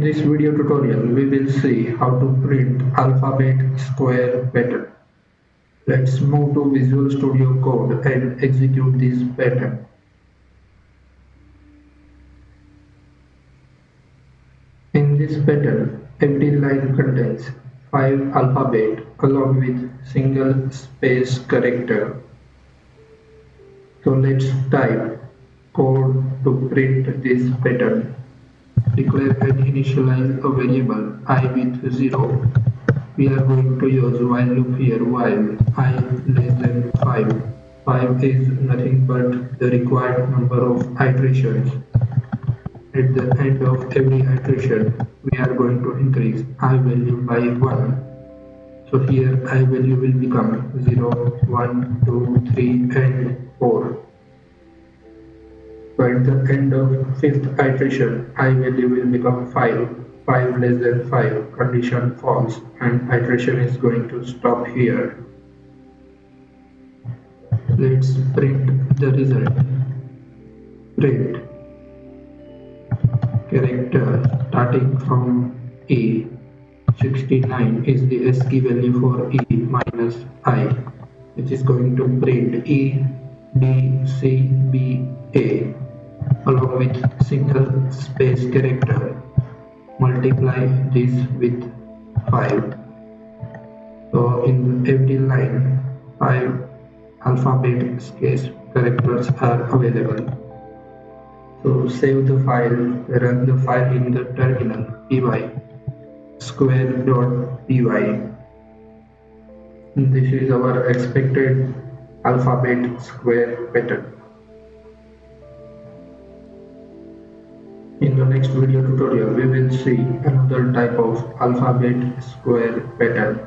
this video tutorial, we will see how to print alphabet square pattern. Let's move to Visual Studio Code and execute this pattern. In this pattern, every line contains 5 alphabet along with single space character. So let's type code to print this pattern. Declare and initialize a variable I with 0. We are going to use while loop here while I less than 5. 5 is nothing but the required number of iterations. At the end of every iteration, we are going to increase I value by 1. So here I value will become 0, 1, 2, 3 and 4. So at the end of 5th iteration, I value will become 5. 5 less than 5, condition false, and iteration is going to stop here. Let's print the result. Print character starting from A. 69 is the ASCII value for E minus I, which is going to print E, D, C, B, A along with single space character. Multiply this with 5. So in every line, 5 alphabet space characters are available. So save the file, run the file in the terminal py square.py. This is our expected alphabet square pattern. In the next video tutorial, we will see another type of alphabet square pattern.